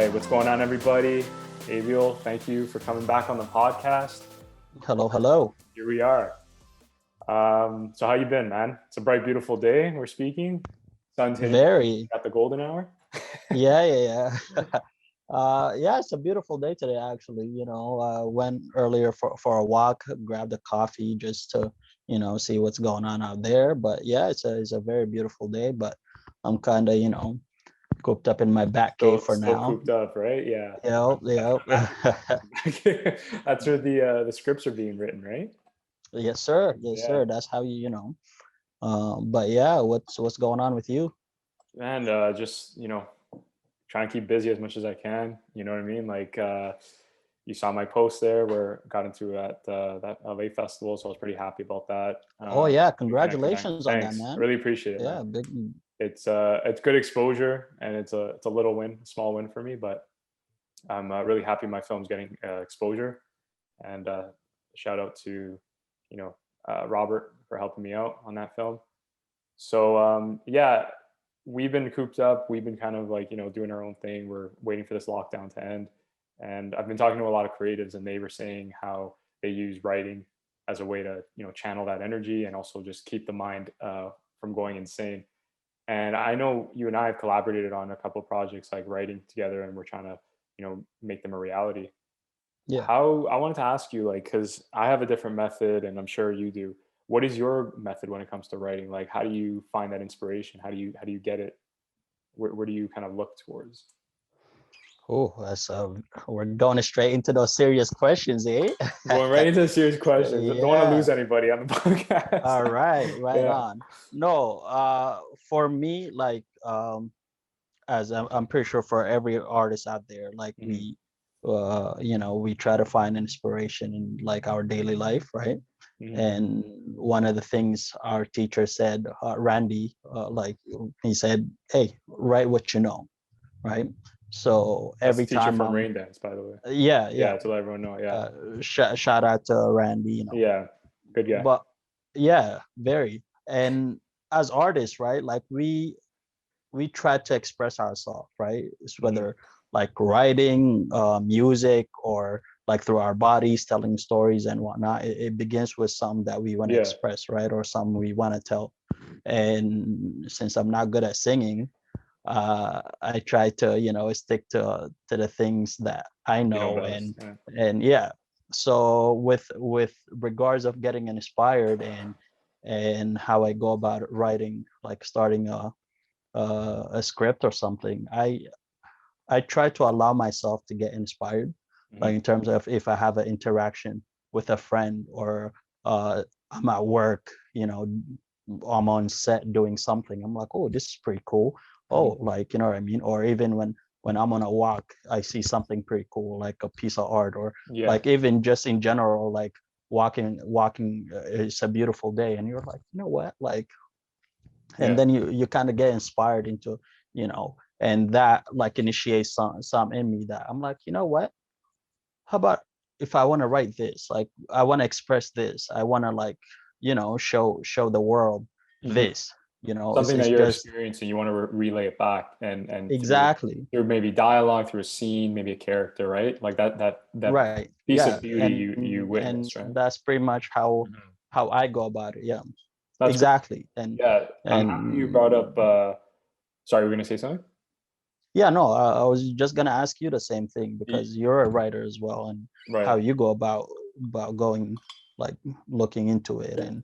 right, what's going on, everybody? Abiel, thank you for coming back on the podcast. Hello, hello. Here we are. So how you been, man? It's a bright, beautiful day. We're speaking. Sun's hitting Very. at the golden hour. Yeah. Yeah, it's a beautiful day today, actually. Went earlier for a walk, grabbed a coffee just to, see what's going on out there. But yeah, it's a very beautiful day, but I'm kind of, cooped up in my back cave for Still now. cooped up, right? Yeah. Yep. That's where the scripts are being written, right? Yes, sir. Yes, Yeah. sir. That's how but yeah, what's going on with you? And just trying to keep busy as much as I can. You know what I mean? Like you saw my post there where I got into at that LA festival, so I was pretty happy about that. Oh yeah, We connected then. congratulations on that, Thanks, man. really appreciate it, man. Yeah, big. It's good exposure, and it's a little win, a small win for me, but I'm really happy my film's getting exposure. And shout out to Robert for helping me out on that film. So yeah, we've been cooped up. We've been kind of like doing our own thing. We're waiting for this lockdown to end, and I've been talking to a lot of creatives, and they were saying how they use writing as a way to channel that energy and also just keep the mind from going insane. And I know you and I have collaborated on a couple of projects like writing together, and we're trying to make them a reality. Yeah. How I wanted to ask you, like, because I have a different method, and I'm sure you do. What is your method when it comes to writing? Like, how do you find that inspiration? How do you get it? Where do you kind of look towards? Oh, that's we're going straight into those serious questions, eh? Going right into the serious questions. I don't want to lose Yeah. anybody on the podcast. All right, right Yeah. on. No, for me, like as I'm pretty sure for every artist out there, like Hmm. we try to find inspiration in like our daily life, right? Hmm. And one of the things our teacher said, Randy, like he said, hey, write what you know, right? So That's the every teacher time from I'm, Rain Dance, by the way. yeah, Yeah, to let everyone know. Yeah. shout out to Randy, Yeah. Good guy. but yeah, very. And as artists, right, like we try to express ourselves, right? It's Hmm. whether like writing, music, or like through our bodies telling stories and whatnot. It begins with some that we want to Yeah. express, right, or some we want to tell. And since I'm not good at singing, I try to stick to the things that I You know know. best. and Yeah. and yeah, so with regards of getting inspired and how I go about writing, like starting a script or something, I try to allow myself to get inspired, like Hmm. in terms of if I have an interaction with a friend, or I'm at work, I'm on set doing something. I'm like, oh, this is pretty cool. Hmm. Oh, like, you know what I mean? Or even when I'm on a walk, I see something pretty cool, like a piece of art, or Yeah. like even just in general, like walking. It's a beautiful day, and you're like, you know what, like, and Yeah. then you kind of get inspired into, and that like initiates some in me that I'm like, you know what, how about if I want to write this, like I want to express this, I want to, like, show the world Hmm. this, Something it's that you're just experiencing, you want to relay it back, and exactly through maybe dialogue, through a scene, maybe a character, right? Like that right. piece Yeah, of beauty you and witnessed, right? that's pretty much how Mhm. I go about it. Yeah, That's great. exactly. and Yeah, I'm happy you brought and up. Sorry, we're gonna say something. Yeah, no, I was just gonna ask you the same thing Ye- because you're a writer as well, and how Right. you go about going, like, looking into it and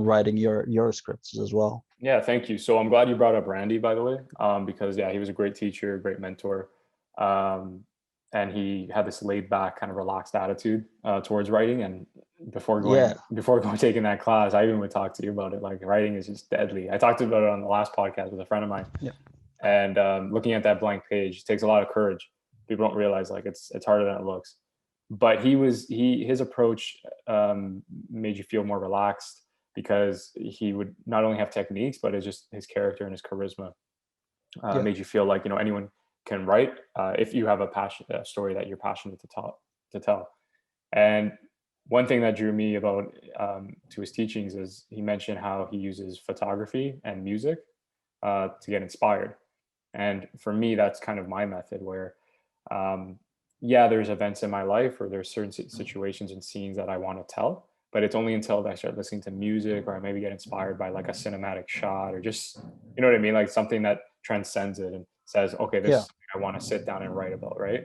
writing your scripts as well. Yeah, thank you. So I'm glad you brought up Randy, by the way, because yeah, he was a great teacher, great mentor, um, and he had this laid back, kind of relaxed attitude towards writing. And Yeah, before going taking that class, I even would talk to you about it. Like writing is just deadly. I talked about it on the last podcast with a friend of mine, yeah, and looking at that blank page takes a lot of courage. People don't realize like it's harder than it looks. But his approach made you feel more relaxed because he would not only have techniques, but it's just his character and his charisma yeah, made you feel like anyone can write if you have a story that you're passionate to tell. And one thing that drew me about to his teachings is he mentioned how he uses photography and music to get inspired. And for me, that's kind of my method where Yeah, there's events in my life or there's certain situations and scenes that I want to tell, but it's only until I start listening to music or I maybe get inspired by like a cinematic shot or just, you know what I mean? Like something that transcends it and says, okay, this is Yeah. something I want to sit down and write about, right?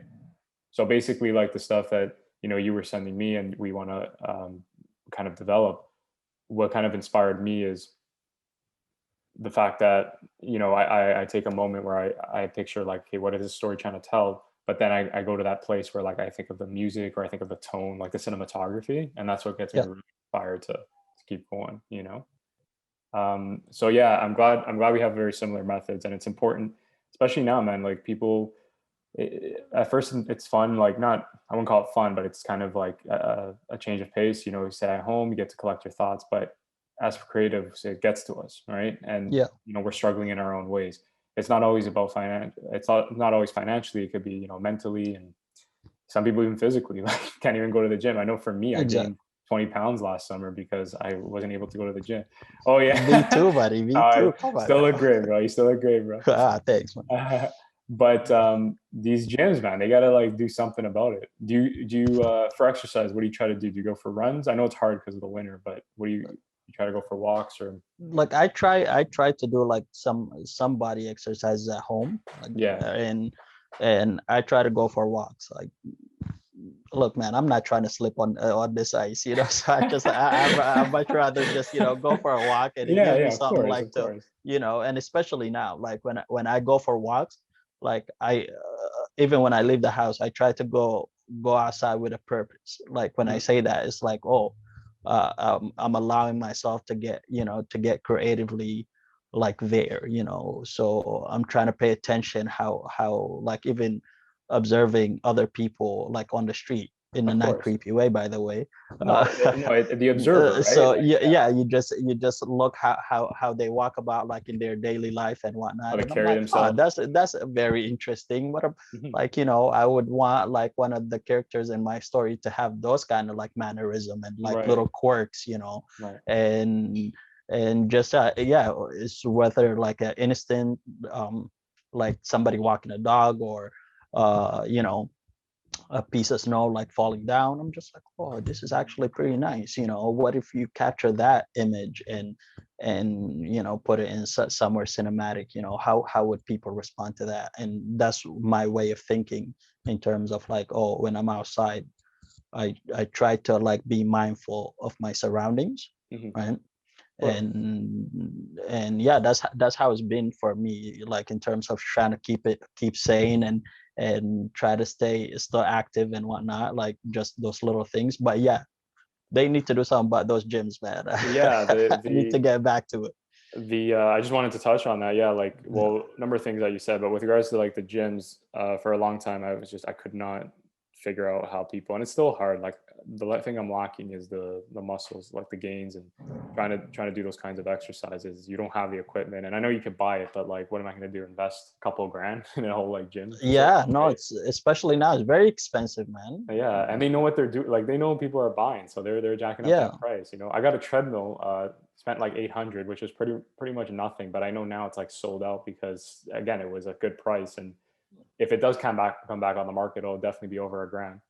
So basically, like the stuff that, you were sending me and we want to kind of develop, what kind of inspired me is the fact that I take a moment where I picture like, hey, what is this story trying to tell, but then I go to that place where like I think of the music or I think of the tone, like the cinematography, and that's what gets me Yeah. really inspired to keep going. So yeah, I'm glad we have very similar methods, and it's important, especially now, man. Like people, at first it's fun, like not, I wouldn't call it fun, but it's kind of like a change of pace. You sit at home, you get to collect your thoughts, but as for creatives, it gets to us, right? And Yeah. we're struggling in our own ways. It's not always about it's not always financially. It could be mentally, and some people even physically, like can't even go to the gym. I know for me, I Exactly. gained 20 pounds last summer because I wasn't able to go to the gym. Oh Me yeah. too, buddy. Me I too. Come on still look now. great, bro. You still look great, bro. Thanks, man. But these gyms, man, they gotta like do something about it. Do you for exercise? What do you try to do? Do you go for runs? I know it's hard because of the winter, but what do you try to go for walks or? Like I try to do like some body exercises at home, like, Yeah, and I try to go for walks. Like, look, man, I'm not trying to slip on this ice, so I much rather just go for a walk, and it yeah, gives me yeah. Of something course, like of to, course. and especially now, like when I go for walks, like even when I leave the house, I try to go outside with a purpose. Like when I Mhm. say that, it's like, oh, I'm allowing myself to get creatively like there. So I'm trying to pay attention how like even observing other people like on the street in a Of not course. creepy way, by the way. No, no. The observer, right? So Like, yeah, yeah, yeah, you just look how they walk about like in their daily life and how whatnot, they and I'm carry like, oh, themselves. that's very interesting. Mhm. Like, I would want like one of the characters in my story to have those kind of like mannerism and like Right, little quirks, right. and just yeah, it's whether like an instant, like somebody walking a dog, or a piece of snow like falling down. I'm just like, oh, this is actually pretty nice. What if you capture that image and put it in somewhere cinematic? How would people respond to that? And that's my way of thinking in terms of like, oh, when I'm outside, I try to like be mindful of my surroundings, Hmm. right? Of course. And yeah, that's how it's been for me, like in terms of trying to keep sane and try to stay still active and whatnot, like just those little things. But yeah, they need to do something about those gyms, man. Yeah, I need to get back to it. I just wanted to touch on that. Yeah, like, Yeah. well, number of things that you said, but with regards to like the gyms, for a long time, I could not figure out how people, and it's still hard. Like thing I'm lacking is the muscles, like the gains, and trying to do those kinds of exercises. You don't have the equipment, and I know you could buy it, but like, what am I going to do? Invest a couple of grand in a whole like gym facility, Yeah, no, right? it's especially now, it's very expensive, man. Yeah, and they know what they're doing. Like they know what people are buying, so they're jacking up Yeah. that price. I got a treadmill. Spent like 800, which was pretty much nothing. But I know now it's like sold out because again, it was a good price. And if it does come back on the market, it'll definitely be over a grand.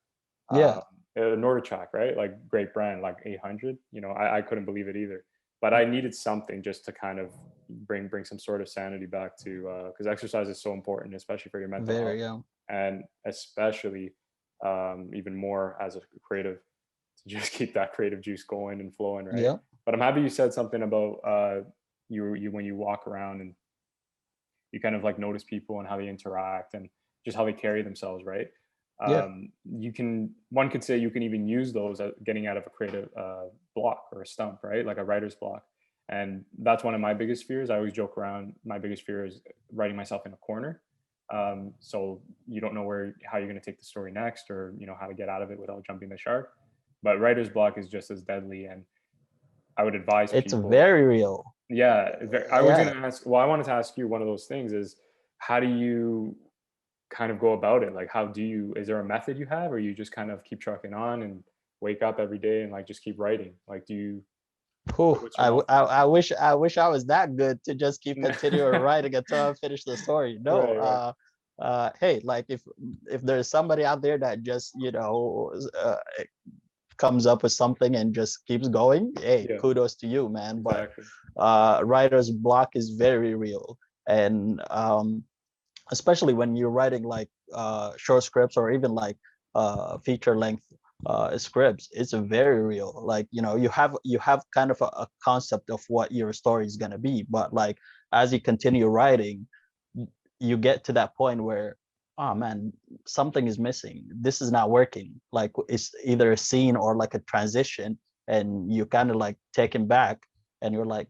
Um, Yeah. Nordic, right? Like great brand, like 800. I couldn't believe it either. But I needed something just to kind of bring some sort of sanity back to because exercise is so important, especially for your mental health, Very, yeah. and especially even more as a creative to just keep that creative juice going and flowing, right? Yeah. But I'm happy you said something about you when you walk around and you kind of like notice people and how they interact and just how they carry themselves, right? Yeah. One could say you can even use those at getting out of a creative block or a stump, right? Like a writer's block. And that's one of my biggest fears. I always joke around. My biggest fear is writing myself in a corner. So you don't know how you're going to take the story next, or how to get out of it without jumping the shark. But writer's block is just as deadly, and I would advise It's people. very real. Yeah, I was going Yeah. to ask. Well, I wanted to ask you one of those things is how do you kind of go about it? Like, how do you? Is there a method you have, or you just kind of keep trucking on and wake up every day and like just keep writing? Like, do you? Whew, What's your I, w- method? I wish I was that good to just keep continuing writing until I finish the story. No, Right, right. hey, like if there's somebody out there that just comes up with something and just keeps going, hey, Yeah, kudos to you, man. But exactly. writer's block is very real, and especially when you're writing like short scripts or even like feature length scripts, it's very real. Like, you have kind of a concept of what your story is going to be, but like as you continue writing, you get to that point where, oh man, something is missing, this is not working. Like it's either a scene or like a transition, and you kind of like taken back, and you're like,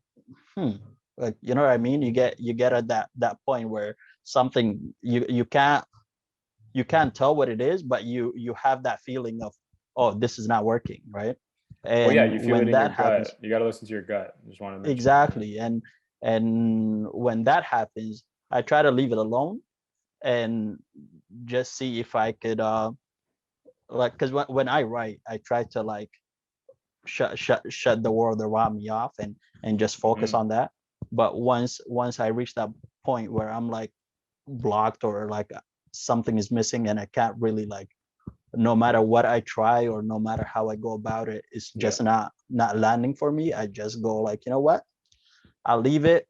hmm, like, you know what I mean? You get at that point where something, you can't tell what it is, but you have that feeling of, oh, this is not working, right? Well, yeah, And you feel it when in your that happens, gut. You got to listen to your gut. I just want to mention that. Yeah. exactly, and when that happens, I try to leave it alone and just see if I could like, because when I write, I try to like shut the world around me off and just focus Hmm. on that. But once I reach that point where I'm like blocked, or like something is missing, and I can't really like, no matter what I try or no matter how I go about it, it's Yeah. just not landing for me. I just go like, you know what? I'll leave it.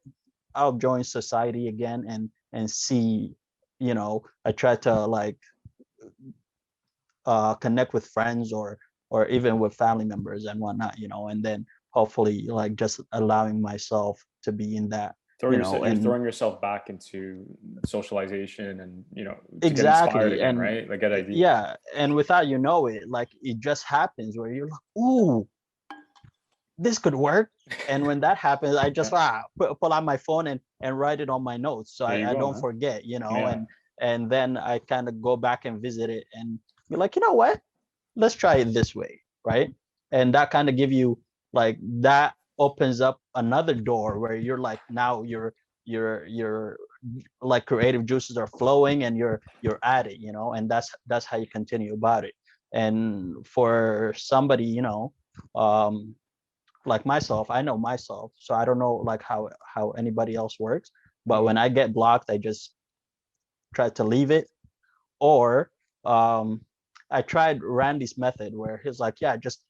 I'll join society again and see, I try to like connect with friends or even with family members and whatnot, and then hopefully like just allowing myself to be in that, You're and throwing yourself back into socialization and, to get inspired exactly. again, And right? Like get ideas. yeah, and without it, like it just happens where you're like, ooh, this could work. And when that happens, I just Yeah. pull out my phone and write it on my notes, so There you I go, don't man. forget, Yeah. and then I kind of go back and visit it and be like, you know what, let's try it this way, right? And that kind of give you, like, that opens up another door where you're like, now you're like creative juices are flowing and you're at it, and that's how you continue about it. And for somebody, um like myself, I know myself, so I don't know like how anybody else works, but Hmm. when I get blocked, I just try to leave it. Or um I tried Randy's method where he's like, yeah, just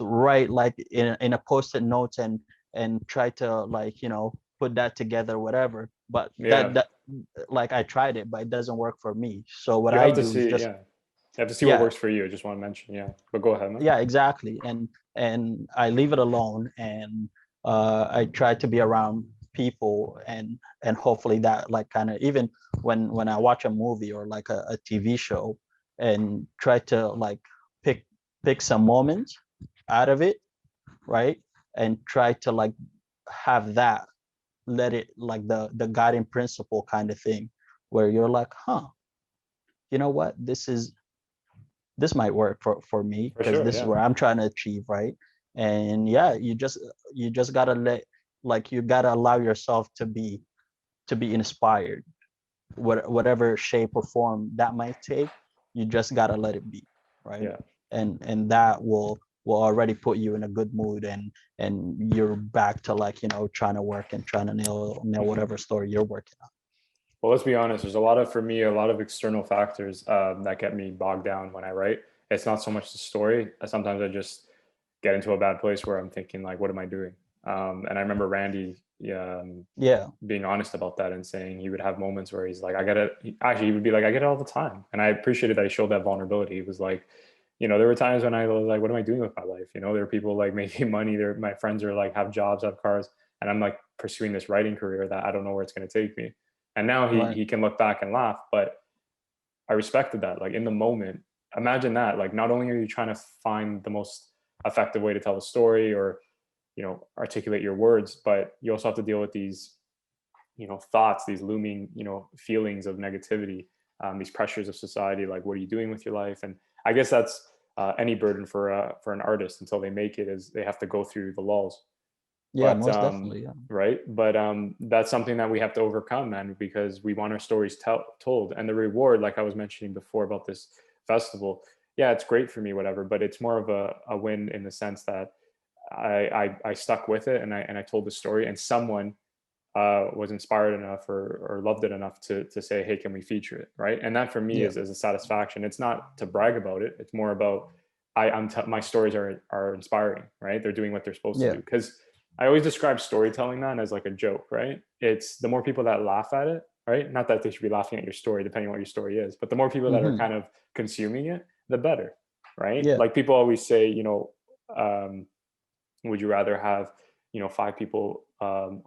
write like in a post-it notes and try to like, put that together, whatever. But Yeah. that like, I tried it, but it doesn't work for me. So what You I have to do is see, just, yeah. You have to see what yeah, works for you. I just want to mention, yeah. But go ahead, man. yeah, exactly. And I leave it alone, and I try to be around people, and hopefully that like kind of, even when I watch a movie or like a TV show, and try to like pick pick some moments out of it, right? And try to like have that, let it like the guiding principle kind of thing, where you're like, huh, you know what, this might work for me, For because sure, this is yeah. where I'm trying to achieve, right? And yeah, you just gotta you gotta allow yourself to be inspired, whatever shape or form that might take. You just gotta let it be, right? Yeah. And that will already put you in a good mood, and you're back to like, trying to work and trying to nail Hmm. whatever story you're working on. Well, let's be honest. There's for me, a lot of external factors that get me bogged down when I write. It's not so much the story. Sometimes I just get into a bad place where I'm thinking like, what am I doing? And I remember Randy Yeah, being honest about that and saying he would have moments where he's like, I get it. Actually, he would be like, I get it all the time. And I appreciated that he showed that vulnerability. He was like, there were times when I was like, what am I doing with my life? There are people like making money. My friends are like have jobs, have cars, and I'm like pursuing this writing career that I don't know where it's going to take me. And now right. he can look back and laugh, but I respected that. Like in the moment, imagine that. Like not only are you trying to find the most effective way to tell a story or articulate your words, but you also have to deal with these thoughts, these looming feelings of negativity, these pressures of society. Like what are you doing with your life? And I guess that's any burden for an artist until they make it, is they have to go through the lulls. Yeah, But most definitely. Yeah. right, but that's something that we have to overcome, man, because we want our stories told. And the reward, like I was mentioning before about this festival, yeah, it's great for me, whatever, but it's more of a win in the sense that I stuck with it, and I told the story, and someone was inspired enough or loved it enough to say, hey, can we feature it, right? And that for me Yeah. is a satisfaction. It's not to brag about it. It's more about my stories are inspiring, right? They're doing what they're supposed to Yeah. do. Because I always describe storytelling, man, as like a joke, right? It's the more people that laugh at it, right? Not that they should be laughing at your story, depending on what your story is, but the more people that are Hmm. kind of consuming it, the better, right? Yeah. Like people always say, um, would you rather have, 5 people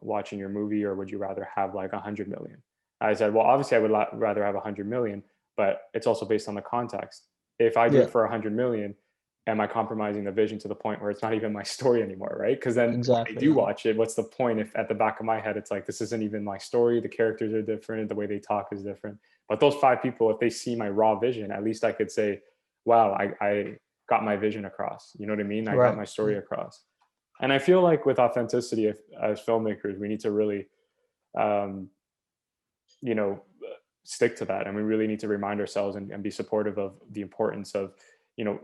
watching your movie, or would you rather have like 100 million? I said, well, obviously I would rather have 100 million, but it's also based on the context. If I do Yeah. it for 100 million, am I compromising the vision to the point where it's not even my story anymore, right? Because then when they Exactly. do Yeah. watch it, what's the point if at the back of my head it's like, this isn't even my story, the characters are different, the way they talk is different. But those 5 people, if they see my raw vision, at least I could say, wow, I got my vision across. You know what I mean? I got Right. my story across. And I feel like with authenticity, as filmmakers, we need to really, um, you know, stick to that, and we really need to remind ourselves and be supportive of the importance of,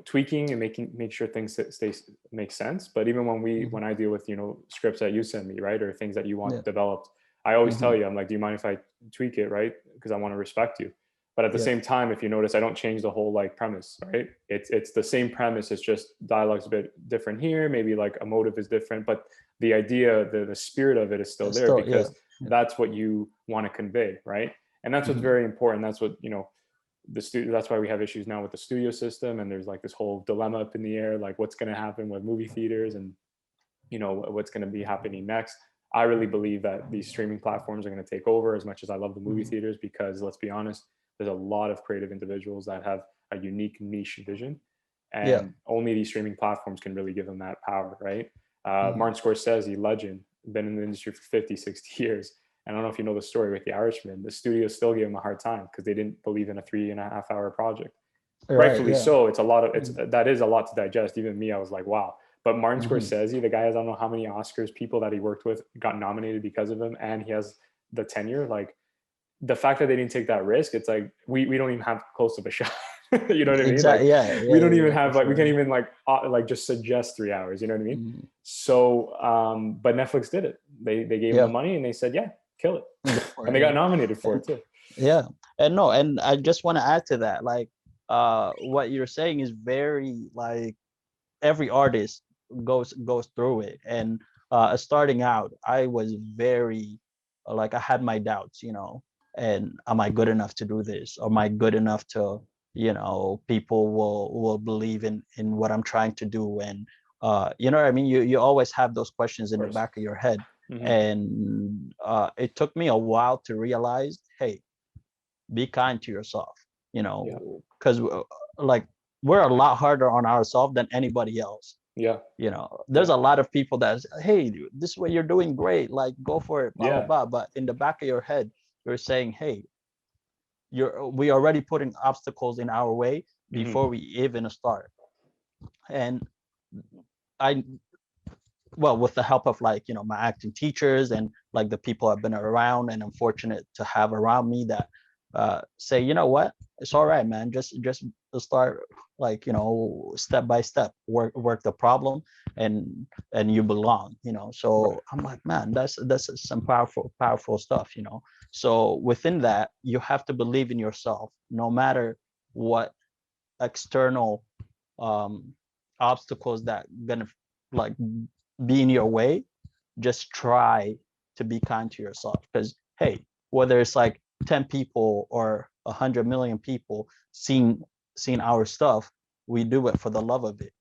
tweaking and make sure things stay make sense. But even Hmm. when I deal with, scripts that you send me, right, or things that you Yeah. want developed, I always tell Hmm. you, I'm like, do you mind if I tweak it, right? Because I want to respect you. But at the Yeah. same time, if you notice, I don't change the whole like premise, right? It's the same premise. It's just dialogue's a bit different here. Maybe like a motive is different, but the idea, the spirit of it is still It's there, still, yeah. because Yeah. that's what you want to convey, right? And that's what's Hmm. very important. That's what, that's why we have issues now with the studio system, and there's like this whole dilemma up in the air, like what's going to happen with movie theaters, and what's going to be happening next. I really believe that these streaming platforms are going to take over, as much as I love the movie Hmm. theaters, because let's be honest, there's a lot of creative individuals that have a unique niche vision, Yeah. and only these streaming platforms can really give them that power, right? Hmm. Martin Scorsese, legend, been in the industry for 50, 60 years. And I don't know if you know the story with The Irishman. The studio still gave him a hard time because they didn't believe in a 3.5 hour project. Right. Rightfully Yeah. so. It's a lot of it's Mhm. that is a lot to digest. Even me, I was like, wow. But Martin Mhm. Scorsese, the guy has, I don't know how many Oscars, people that he worked with got nominated because of him, and he has the tenure. Like, the fact that they didn't take that risk, it's like we don't even have close of a shot. You know what I mean? Like, Exactly. Yeah. we Yeah. don't Yeah. even Yeah. For have, like, we can't sure. even like just suggest 3 hours. You know what I mean? Mhm. So, but Netflix did it. They gave him the Yeah. money and they said, yeah, kill Go it, for and it. they got Yeah. nominated for And it too. yeah. And no. And I just want to add to that. Like, what you're saying is very like every artist goes through it. And starting out, I was very like I had my doubts. And am I good enough to do this? Am I good enough to, people will believe in what I'm trying to do? And you know what I mean? You always have those questions Of in the course. back of your head. Hmm. And it took me a while to realize, hey, be kind to yourself, Yeah. because like we're a lot harder on ourselves than anybody else. Yeah. There's Yeah. a lot of people that say, hey, dude, this is what you're doing great, like go for it, blah blah Yeah. blah. But in the back of your head, you're saying, hey, we already putting obstacles in our way Hmm. before we even start. And I well, with the help of like my acting teachers and like the people I've been around and I'm fortunate to have around me that say, you know what, it's all right, man, just start, like step by step, work the problem, and you belong. Right. So I'm like, man, that's some powerful stuff. So within that, you have to believe in yourself no matter what external um obstacles that gonna like be in your way. Just try to be kind to yourself, because hey, whether it's like 10 people or 100 million people seeing our stuff, we do it for the love of it,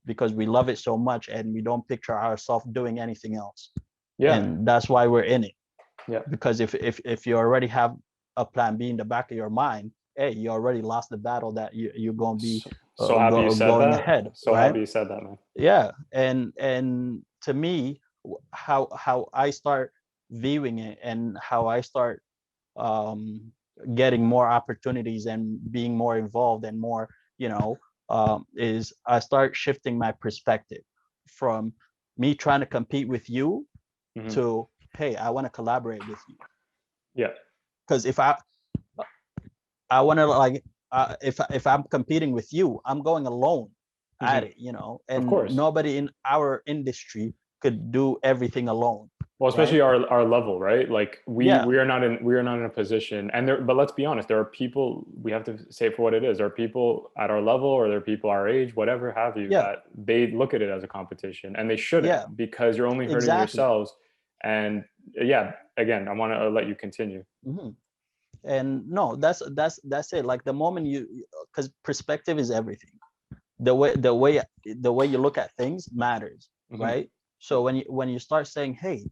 because we love it so much and we don't picture ourselves doing anything else. Yeah. And that's why we're in it. Yeah. Because if you already have a plan B in the back of your mind, hey, you already lost the battle that you're going to be So happy you said going that. ahead, So right? happy you said that, man. Yeah. And to me, how I start viewing it and how I start um getting more opportunities and being more involved and more, is I start shifting my perspective from me trying to compete with you Hmm. to, hey, I want to collaborate with you. Yeah. Because if I want to like if I'm competing with you, I'm going alone at Hmm. it, Of and course. nobody in our industry could do everything alone. Well, right? especially our level, right? Like Yeah, we are not in a position, and there. But let's be honest, there are people, we have to say it for what it is. There are people at our level, or there are people our age, whatever have you, yeah, that they look at it as a competition, and they yeah, shouldn't, because you're only hurting exactly. yourselves. And yeah, again, I want to let you continue. Hmm. And no, that's it. Like the moment you, because perspective is everything. The way you look at things matters, Hmm. right? So when you start saying, hey,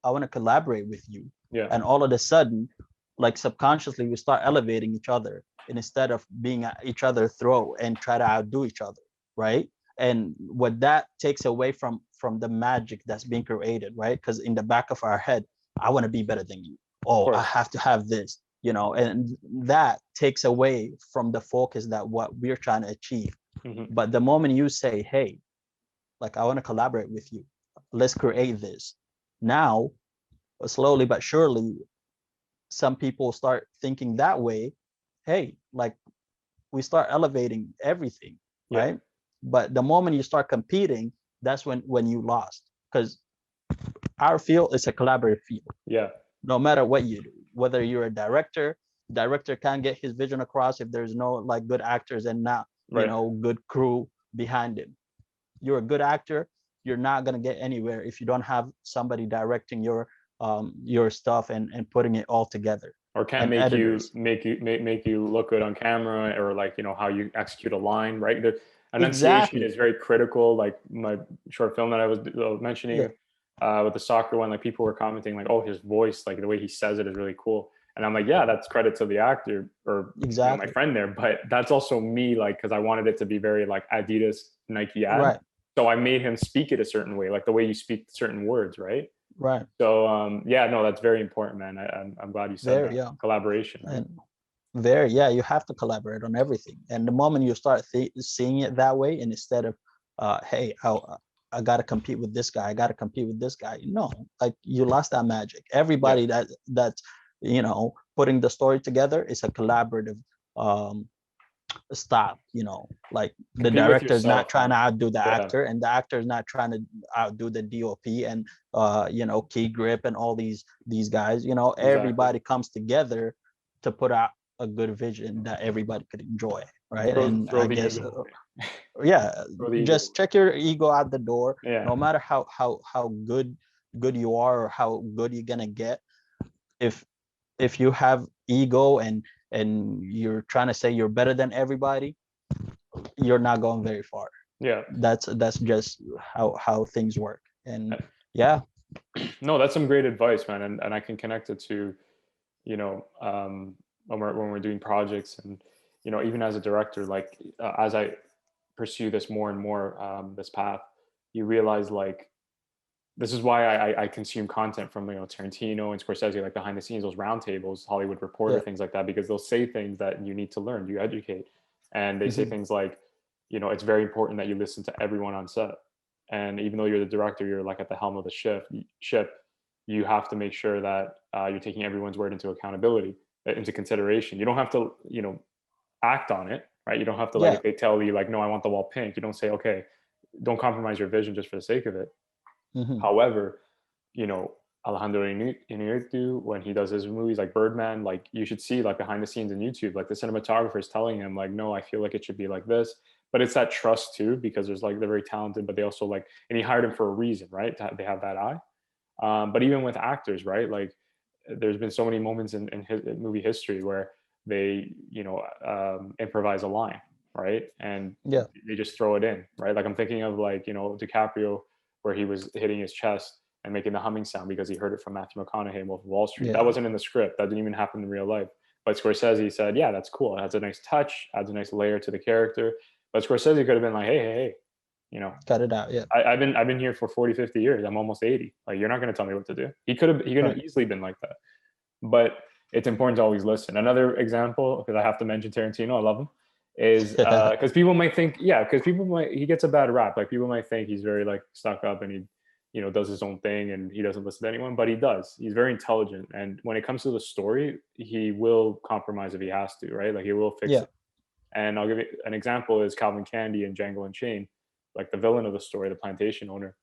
I want to collaborate with you, Yeah, and all of a sudden, like subconsciously, we start elevating each other, and instead of being at each other's throat and try to outdo each other, right? And what that takes away from the magic that's being created, right? Because in the back of our head, I want to be better than you. of Oh, I course. have to have this, and that takes away from the focus that what we're trying to achieve. Hmm. But the moment you say, hey, like I want to collaborate with you, let's create this. Now, slowly but surely, some people start thinking that way. Hey, like we start elevating everything, Yeah, right? But the moment you start competing, that's when you lost. Because our field is a collaborative field. yeah, No matter what you do, whether you're a director can't get his vision across if there's no like good actors and not right. good crew behind him. You're a good actor, you're not going to get anywhere if you don't have somebody directing your stuff and putting it all together, Or can't and make you editors. make you look good on camera, or like, how you execute a line, right? The enunciation Exactly. is very critical. Like my short film that I was Yeah, mentioning, with the soccer one, like people were commenting like, oh, his voice, like the way he says it is really cool. And I'm like, yeah, that's credit to the actor, or my exactly. friend there, but that's also me, like, because I wanted it to be very like Adidas Nike ad. Right, So I made him speak it a certain way, like the way you speak certain words, right? right. So yeah, no, that's very important, man. I'm glad you said There, that. yeah. Collaboration, right? And there, yeah, you have to collaborate on everything. And the moment you start seeing it that way, and instead of hey, I gotta compete with this guy, I gotta compete with this guy, no, like you lost that magic. Yeah, Everybody that's putting the story together is a collaborative um stop. Like the compete with director is not yourself, trying man. to outdo the Yeah, actor, and the actor is not trying to outdo the DOP and Key Grip and all these guys. exactly. Everybody comes together to put out a good vision that everybody could enjoy, right? And Throw I the guess ego away. yeah, Throw the ego just away. check your ego out the door. Yeah, No matter how good you are or how good you're gonna get, if you have ego and you're trying to say you're better than everybody, you're not going very far. yeah. That's just how things work. And yeah, No, that's some great advice, man. And I can connect it to, you know, when we're doing projects, and even as a director, like, as I pursue this more and more, this path, you realize, like, this is why I consume content from, Tarantino and Scorsese, like behind the scenes, those roundtables, Hollywood Reporter, yeah, things like that, because they'll say things that you need to learn, you educate, and they say hmm, things like, it's very important that you listen to everyone on set, and even though you're the director, you're like at the helm of the ship, you have to make sure that, you're taking everyone's word into accountability, into consideration. You don't have to, act on it, right? You don't have to, like, yeah, if they tell you like, no, I want the wall pink, you don't say, okay, don't compromise your vision just for the sake of it. hmm, However, you know, Alejandro Inarritu, when he does his movies like Birdman, like you should see like behind the scenes in YouTube, like the cinematographer is telling him like, no, I feel like it should be like this. But it's that trust too, because there's like, they're very talented, but they also like, and he hired him for a reason, right? They have that eye. But even with actors, right? Like there's been so many moments in his movie history where they, improvise a line, right? And yeah, they just throw it in, right? Like I'm thinking of like, DiCaprio, where he was hitting his chest and making the humming sound because he heard it from Matthew McConaughey in Wolf of Wall Street. That yeah, wasn't in the script. That didn't even happen in real life. But Scorsese said, yeah, that's cool. It adds a nice touch, adds a nice layer to the character. But Scorsese could have been like, hey, hey, hey, you know, cut it out. Yeah, I've been here for 40, 50 years. I'm almost 80. Like you're not going to tell me what to do. He could have right. easily been like that. But it's important to always listen. Another example, because I have to mention Tarantino, I love him, is because people might think, yeah, because he gets a bad rap. Like people might think he's very like stuck up, and he, does his own thing and he doesn't listen to anyone, but he does. He's very intelligent. And when it comes to the story, he will compromise if he has to, right? Like he will fix Yeah, it. And I'll give you an example is Calvin Candy and Django Unchained, like the villain of the story, the plantation owner.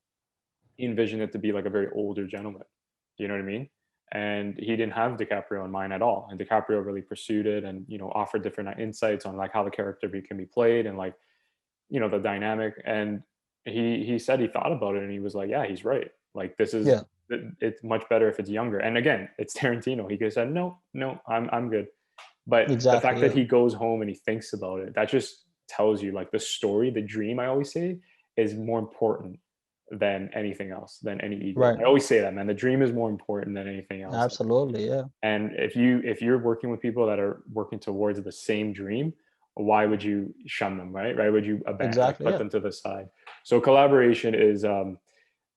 He envisioned it to be like a very older gentleman. You know what I mean? And he didn't have DiCaprio in mind at all. And DiCaprio really pursued it and, offered different insights on like how the character can be played and like, the dynamic. And he said he thought about it and he was like, yeah, he's right. Like this is Yeah, it's much better if it's younger. And again, it's Tarantino. He could have said, no, no, I'm good. But the fact exactly. that Yeah, he goes home and he thinks about it, that just tells you like the story, the dream, I always say, is more important than anything else, than any ego. right. I always say that, man. The dream is more important than anything else. Absolutely. Yeah, And if you're working with people that are working towards the same dream, why would you shun them, right? Right? Would you abandon, like exactly. put Yeah, them to the side? So collaboration is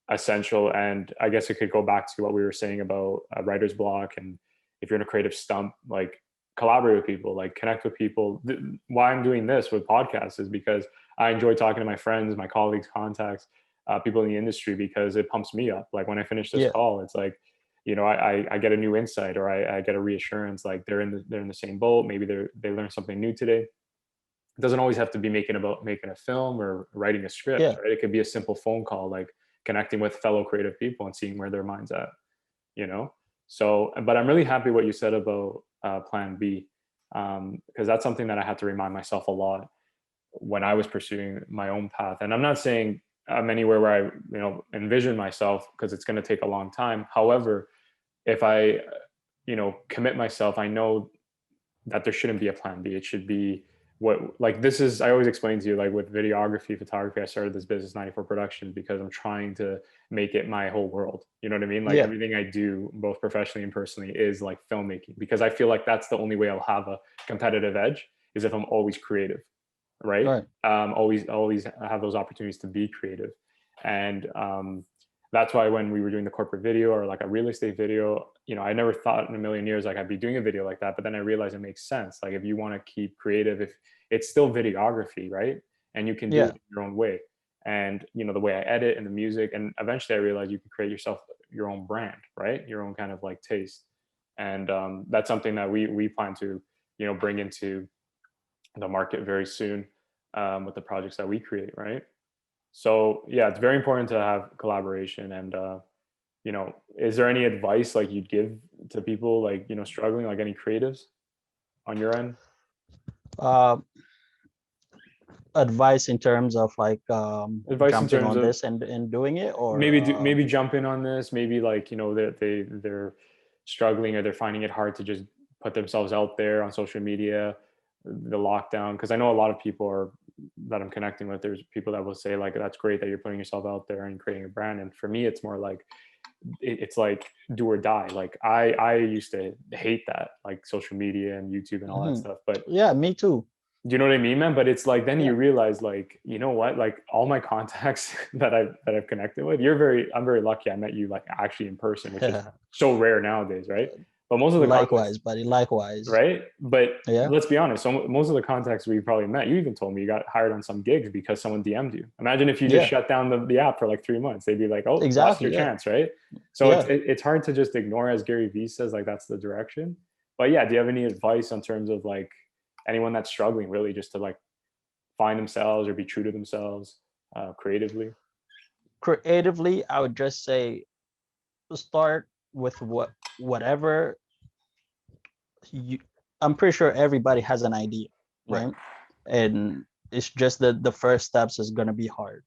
essential. And I guess it could go back to what we were saying about writer's block. And if you're in a creative stump, like collaborate with people, like connect with people. Why I'm doing this with podcasts is because I enjoy talking to my friends, my colleagues, contacts, people in the industry, because it pumps me up. Like when I finish this yeah, call, it's like, I get a new insight, or I get a reassurance, like they're in the same boat. Maybe they learned something new today. It doesn't always have to be making a film or writing a script, yeah. right? It could be a simple phone call, like connecting with fellow creative people and seeing where their mind's at, you know? So, but I'm really happy what you said about Plan B, because that's something that I had to remind myself a lot when I was pursuing my own path. And I'm not saying I'm anywhere where I, envision myself, because it's going to take a long time. However, if I, commit myself, I know that there shouldn't be a plan B. It should be this is, I always explain to you, like with videography, photography, I started this business 94 Productions because I'm trying to make it my whole world. You know what I mean? Like Yeah, everything I do, both professionally and personally, is like filmmaking, because I feel like that's the only way I'll have a competitive edge, is if I'm always creative, right? right. Always have those opportunities to be creative. And that's why when we were doing the corporate video or like a real estate video, I never thought in a million years like I'd be doing a video like that. But then I realized it makes sense. Like if you want to keep creative, if it's still videography, right? And you can do Yeah, it your own way. And the way I edit and the music, and eventually I realized you can create yourself your own brand, right? Your own kind of like taste. And that's something that we plan to bring into the market very soon, with the projects that we create, right? So yeah, it's very important to have collaboration. And is there any advice like you'd give to people like struggling, like any creatives on your end? uh, advice in terms of like Advice in jumping terms on of this and doing it, or maybe jump in on this, maybe like they're struggling, or they're finding it hard to just put themselves out there on social media, the lockdown. Because I know a lot of people are that I'm connecting with, there's people that will say like, that's great that you're putting yourself out there and creating a brand. And for me, it's more like it's like do or die. Like I used to hate that, like social media and YouTube and all that Mhm. stuff. But Yeah, me too. do you know what I mean, man? But it's like then Yeah, you realize, like, you know what? Like all my contacts that I've connected with, I'm very lucky. I met you like actually in person, which is so rare nowadays, right? But most of the contacts, likewise, buddy, likewise. right? But Yeah, let's be honest. So most of the contacts we probably met, you even told me you got hired on some gigs because someone DM'd you. Imagine if you just yeah, shut down the app for like 3 months, they'd be like, "Oh, lost your exactly. Yeah, chance," right? So yeah. it's hard to just ignore, as Gary Vee says, like that's the direction. But yeah, do you have any advice in terms of like anyone that's struggling, really, just to like find themselves or be true to themselves creatively? Creatively, I would just say start with whatever you. I'm pretty sure everybody has an idea, Yeah, right? And it's just that the first steps is going to be hard,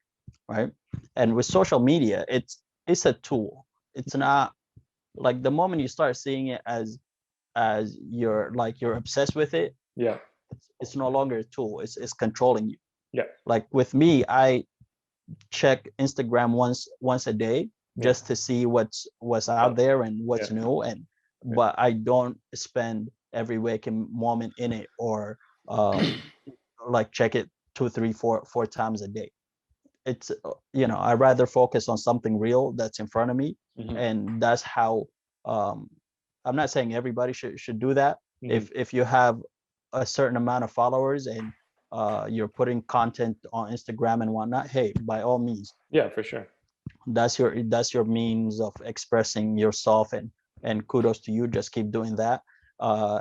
right? And with social media, it's a tool. It's not like the moment you start seeing it as you're obsessed with it, yeah, it's no longer a tool. It's controlling you. yeah, Like with me, I check Instagram once a day yeah, just to see what's out there and yeah, what's new. And yeah, but I don't spend every waking moment in it, or um like check it two, three, four times a day. It's I rather focus on something real that's in front of me. hmm, And that's how um I'm not saying everybody should do that. hmm, If you have a certain amount of followers and you're putting content on Instagram and whatnot, hey, by all means, yeah, for sure. that's your means of expressing yourself, and kudos to you. Just keep doing that.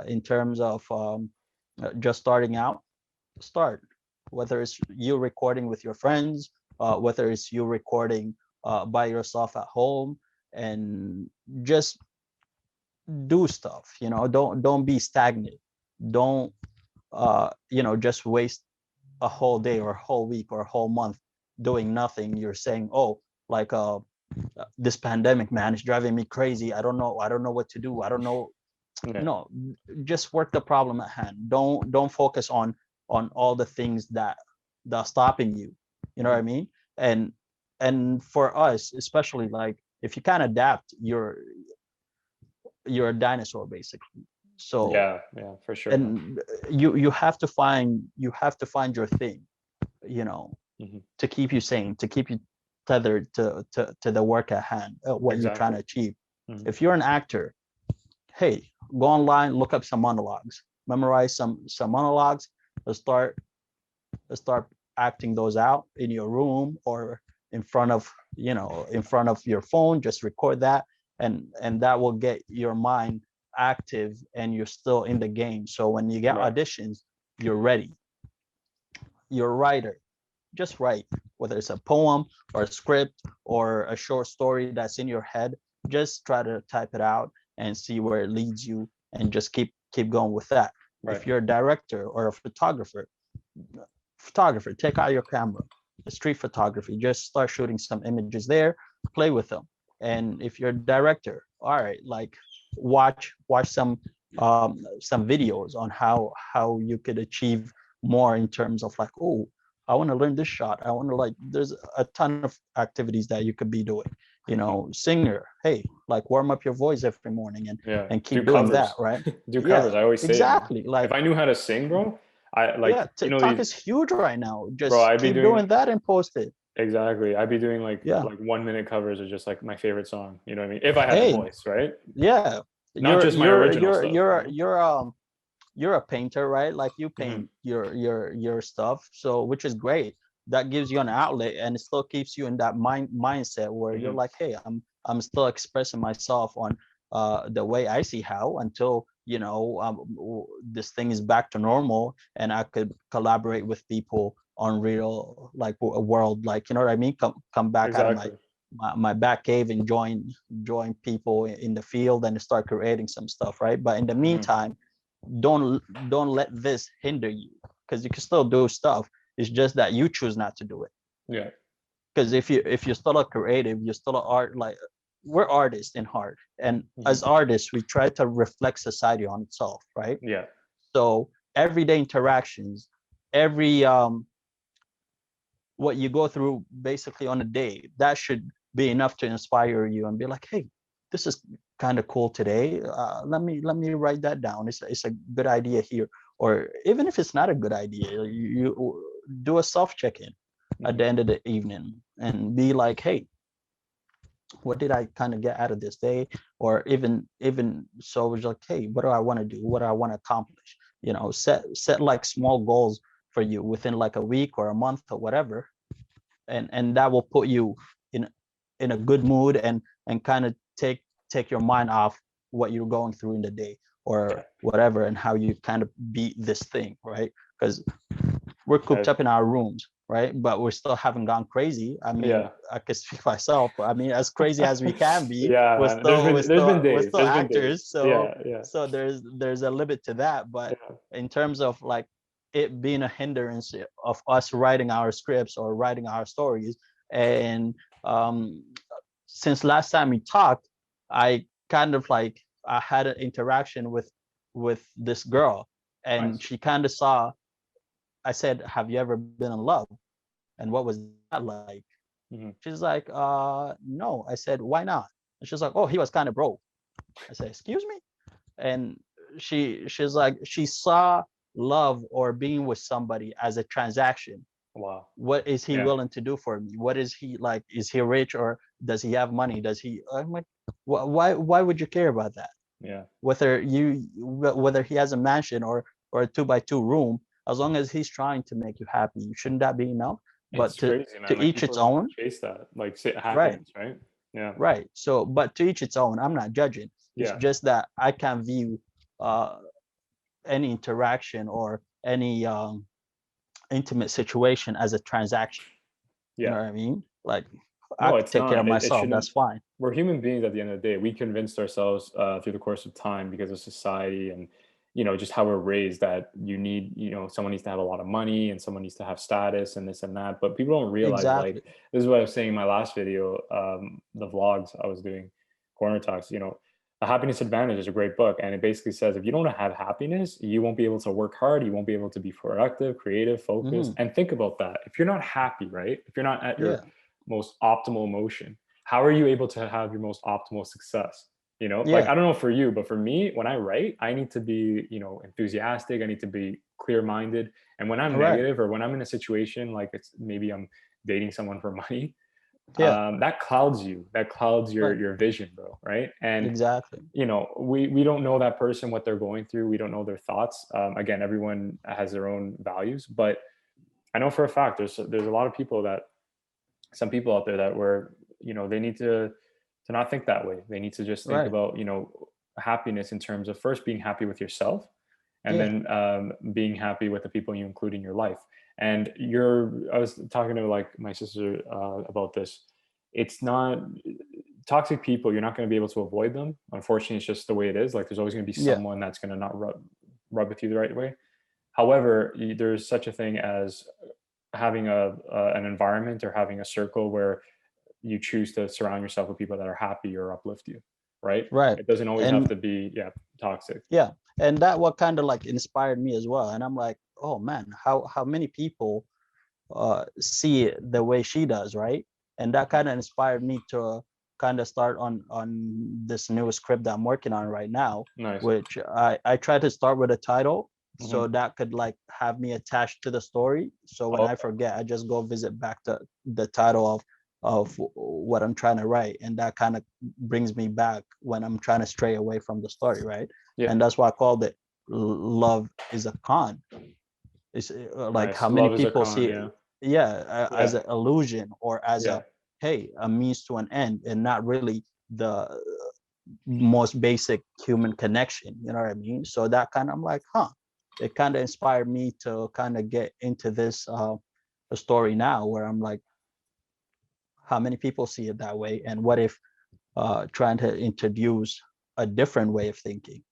In terms of just starting out, start, whether it's you recording with your friends, whether it's you recording by yourself at home. and just do stuff, don't be stagnant. Don't just waste a whole day or a whole week or a whole month doing nothing. You're saying, oh, like this pandemic, man, is driving me crazy. I don't know what to do. I don't know. Yeah. No, just work the problem at hand. Don't focus on all the things that are stopping you. You know what I mean? And for us, especially, like, if you can't adapt, you're a dinosaur basically. So, Yeah. Yeah. For sure, man. and you have to find your thing, you know Hmm. to keep you sane, to keep you tethered to the work at hand, what you're trying Exactly. to achieve. Hmm. If you're an actor, hey, go online, look up some monologues, memorize some monologues, and start acting those out in your room or in front of your phone. Just record that, and that will get your mind active, and you're still in the game. So when you get Right. auditions, you're ready. You're a writer, just write, whether it's a poem or a script or a short story that's in your head. Just try to type it out and see where it leads you, and just keep going with that. Right. If you're a director or a photographer, take out your camera, the street photography, just start shooting some images there, play with them. And if you're a director, all right, like, watch some videos on how you could achieve more in terms of, like, oh, I want to learn this shot. I want to, like, there's a ton of activities that you could be doing. Singer, hey, like, warm up your voice every morning and Yeah. keep Do doing that, covers. right? Do Yeah, covers. I always say it, man. exactly. If Like, I knew how to sing, bro, I yeah, like, TikTok is huge right now. bro, Just I'd be keep doing doing that and post it. exactly. I'd be doing Yeah. like 1 minute covers of just like my favorite song. You know what I mean? If I had the Hey, voice, right? yeah. Not You're just my you're original you're stuff, you you're know? you're um you're a painter, right? Like, you Hmm. paint your stuff, so, which is great. That gives you an outlet, and it still keeps you in that mindset where you're Hmm. like, hey, I'm still expressing myself on the way I see how, until this thing is back to normal, and I could collaborate with people on real, like, a world, like, you know what I mean, come back out of my Exactly. my back cave and join people in the field and start creating some stuff, right? But in the Hmm. meantime, don't don't let this hinder you, because you can still do stuff. It's just that you choose not to do it. Yeah. Because if you're still a creative, you're still an art, like, we're artists in heart, and Hmm. as artists we try to reflect society on itself, right? Yeah. So everyday interactions, every what you go through basically on a day, that should be enough to inspire you and be like, hey, this is kind of cool today. Let me write that down. It's a good idea here. Or even if it's not a good idea, you do a self check-in at Hmm. the end of the evening and be like, hey, what did I kind of get out of this day? Or even so, it's like, hey, what do I want to do? What do I want to accomplish? Set like small goals for you within like a week or a month or whatever, and that will put you in in a good mood, and kind of take your mind off what you're going through in the day Yeah. or whatever, and how you kind of beat this thing, right? Because we're cooped I, up in our rooms, right? But we still haven't gone crazy. I mean, yeah. I can speak for myself, but I mean, as crazy as we can be, Yeah, we're man. There's still we're been there's been still we're days. still There's been days. actors. So Yeah, yeah, there's a limit to that. But yeah. in terms of, like, it being a hindrance of us writing our scripts or writing our stories, and um, since last time we talked, I kind of, like, I had an interaction with this girl, and Nice. she kind of saw. I said, "Have you ever been in love? And what was that like?" Hmm. She's like, no. I said, why not? And she's like, oh, he was kind of broke. I said, excuse me? And she's like, she saw love or being with somebody as a transaction. Wow. What is he Yeah, willing to do for me? What is he like? Is he rich, or does he have money? Does he? I'm like, why would you care about that? yeah. Whether he has a mansion or a 2 by 2 room, as long as he's trying to make you happy, shouldn't that be enough? But It's crazy, man. to Like each its people own. chase that, like Right. happiness, right? Yeah, Right. So, but to each its own. I'm not judging. It's yeah, just that I can view uh, any interaction or any intimate situation as a transaction. You know yeah. what I mean? Like, I No, could it's take care of not. It myself. shouldn't. That's fine. We're human beings at the end of the day. We convinced ourselves through the course of time because of society and just how we're raised that you need someone needs to have a lot of money and someone needs to have status and this and that. But people don't realize like Exactly. this is what I was saying in my last video, the vlogs I was doing, Corner Talks. The Happiness Advantage is a great book, and it basically says if you don't have happiness, you won't be able to work hard, you won't be able to be productive, creative, focused. Hmm. And think about that. If you're not happy, right? If you're not at your Yeah. most optimal emotion, how are you able to have your most optimal success? Like Yeah. I don't know for you, but for me, when I write, I need to be, enthusiastic. I need to be clear minded. And when I'm All right. negative or when I'm in a situation like it's maybe I'm dating someone for money, Yeah. that clouds you. That clouds your Right. your vision, bro. Right. And Exactly. we don't know that person, what they're going through. We don't know their thoughts. Again, everyone has their own values, but I know for a fact there's a lot of people that some people out there that were they need to not think that way. They need to just think Right. about happiness in terms of first being happy with yourself, and Yeah. then being happy with the people you include in your life. And I was talking to like my sister about this. It's not toxic people. You're not going to be able to avoid them. Unfortunately, it's just the way it is. Like there's always going to be Yeah. someone that's going to not rub with you the right way. However, there's such a thing as having an environment or having a circle where you choose to surround yourself with people that are happy or uplift you, right? Right. It doesn't always have And to be toxic. yeah, and that what kind of like inspired me as well. And I'm like, oh man, how many people see it the way she does, right? And that kind of inspired me to kind of start on this new script that I'm working on right now, Nice. which I try to start with a title Hmm. so that could like have me attached to the story. So when I Okay. forget, I just go visit back to the title of what I'm trying to write, and that kind of brings me back when I'm trying to stray away from the story, right? Yeah. And that's why I called it "Love is a Con." It's like Nice. how many Love is a people con. see Yeah. it, yeah, as Yeah. an illusion or as Yeah. a hey, a means to an end, and not really the most basic human connection. You know what I mean? So that kind of I'm like, huh. It kind of inspired me to kind of get into this story now, where I'm like, how many people see it that way, and what if trying to introduce a different way of thinking,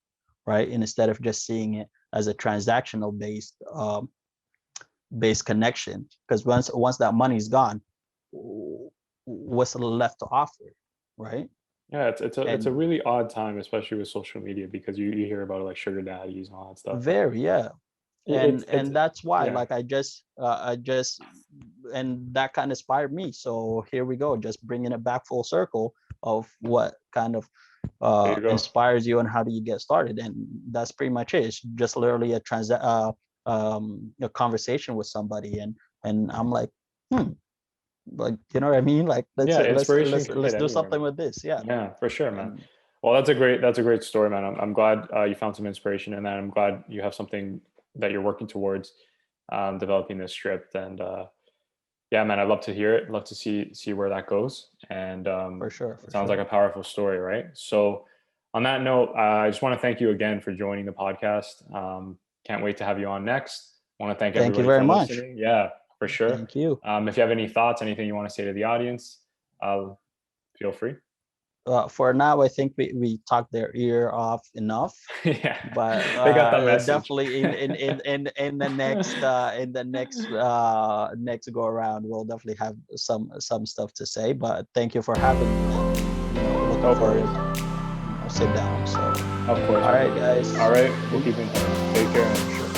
right? And instead of just seeing it as a transactional based connection, because once that money's gone, what's left to offer, right? Yeah. It's a And really odd time, especially with social media, because you hear about like sugar daddies and all that stuff. And very, yeah. it's And that's why yeah. like I just and that kind of inspired me, so here we go, just bringing it back full circle of what kind of There you go. inspires you and how do you get started. And that's pretty much it. It's just literally a conversation with somebody, and I'm like, like, you know what I mean, like let's Yeah. let's Inspiration let's can hit let's do anywhere, something man. with this, yeah. Yeah, for sure, man. And Well, that's a great story, man. I'm glad you found some inspiration in that. I'm glad you have something that you're working towards, developing this script. And yeah, man, I'd love to hear it. Love to see where that goes. And for sure, it for sounds like sure. a powerful story, right? So, on that note, I just want to thank you again for joining the podcast. Can't wait to have you on next. Want to thank Thank you everybody very for much. listening. Yeah, for sure. Thank you. If you have any thoughts, anything you want to say to the audience, feel free. For now, I think we talked their ear off enough, Yeah, but they got that message. definitely in the next go around, we'll definitely have some stuff to say. But thank you for having me, and looking No forward worries. to sit down. So Of course, all man. right, guys. All right, we'll keep Peace. in touch. Take care, man.